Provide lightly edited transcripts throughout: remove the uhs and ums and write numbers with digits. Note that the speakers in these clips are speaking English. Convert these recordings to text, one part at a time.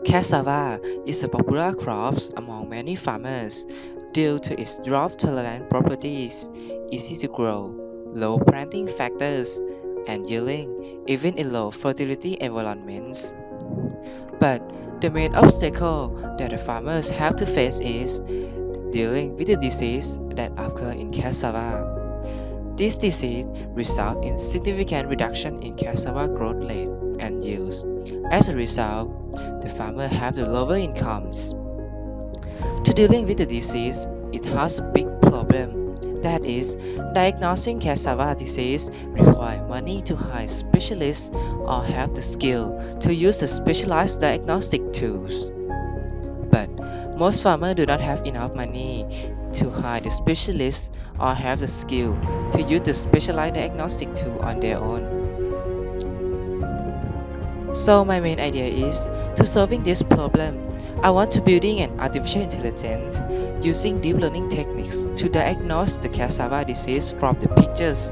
Cassava is a popular crop among many farmers due to its drought-tolerant properties, easy to grow, low planting factors, and yielding even in low fertility environments. But the main obstacle that the farmers have to face is dealing with the disease that occur in cassava. This disease results in significant reduction in cassava growth rate and yields. As a result, the farmer have the lower incomes. To dealing with the disease, it has a big problem. That is, diagnosing cassava disease require money to hire specialists or have the skill to use the specialized diagnostic tools. But most farmers do not have enough money to hire the specialists or have the skill to use the specialized diagnostic tool on their own. So my main idea is to solving this problem. I want to building an artificial intelligence using deep learning techniques to diagnose the cassava disease from the pictures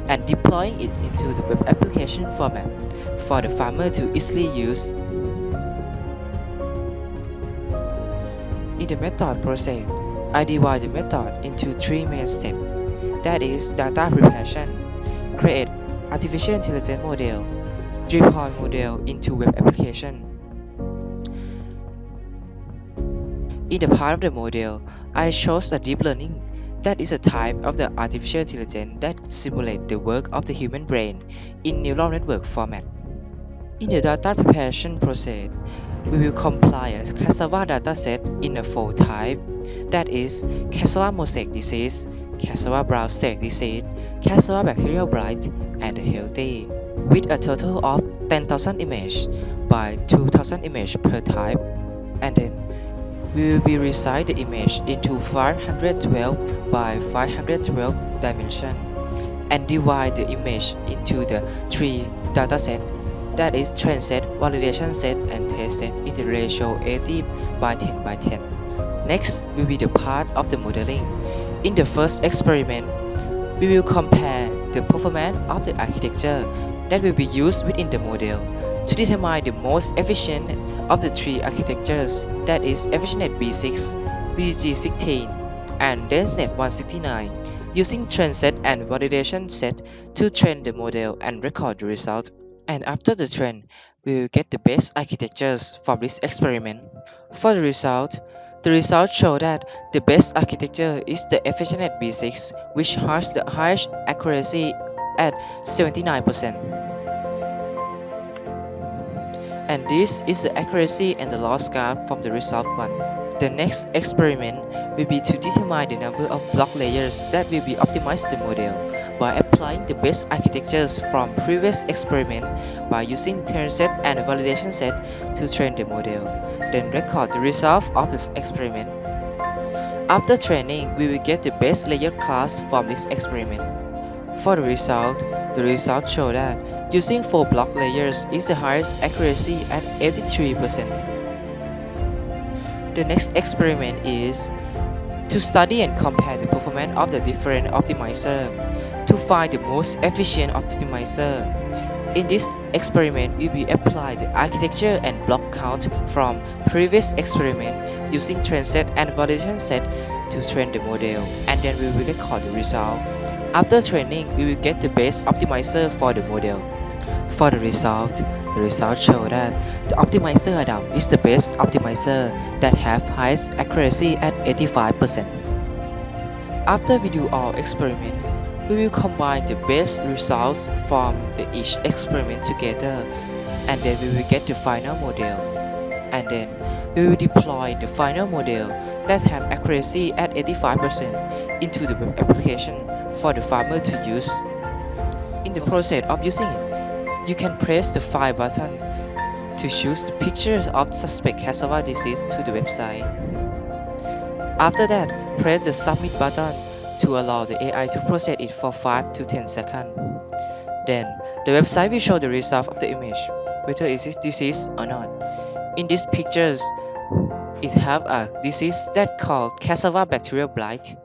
and deploying it into the web application format for the farmer to easily use. In the method process, I divide the method into three main steps. That is data preparation, create artificial intelligence model, deploy model into web application. In the part of the model, I chose a deep learning that is a type of the artificial intelligence that simulates the work of the human brain in neural network format. In the data preparation process, we will compile a cassava dataset in a four type, that is cassava mosaic disease, cassava brown stake disease, cassava bacterial blight, and healthy, with a total of 10,000 images by 2,000 images per type, and then we will be resize the image into 512 by 512 dimension and divide the image into the three datasets, that is train set, validation set, and test set in the ratio 80 by 10 by 10. Next will be the part of the modeling. In the first experiment, we will compare the performance of the architecture that will be used within the model to determine the most efficient of the three architectures, that is EfficientNet V6, VG16, and DenseNet 169, using train set and validation set to train the model and record the result. And after the train, we will get the best architectures from this experiment. For the results show that the best architecture is the EfficientNet V6, which has the highest accuracy at 79%. And this is the accuracy and the loss graph from the result one. The next experiment will be to determine the number of block layers that will be optimized the model by applying the best architectures from previous experiment by using train set and validation set to train the model, then record the result of this experiment. After training, we will get the best layer class from this experiment. For the results show that using 4 block layers is the highest accuracy at 83%. The next experiment is to study and compare the performance of the different optimizer to find the most efficient optimizer. In this experiment, we will apply the architecture and block count from previous experiment using train set and validation set to train the model, and then we will record the result. After training, we will get the best optimizer for the model. For the results show that the optimizer Adam is the best optimizer that have highest accuracy at 85%. After we do our experiment, we will combine the best results from each experiment together, and then we will get the final model. And then we will deploy the final model that have accuracy at 85% into the web application for the farmer to use. In the process of using it, you can press the File button to choose the pictures of suspect cassava disease to the website. After that, press the Submit button to allow the AI to process it for 5 to 10 seconds. Then, the website will show the result of the image, whether it is disease or not. In these pictures, it have a disease that called cassava bacterial blight.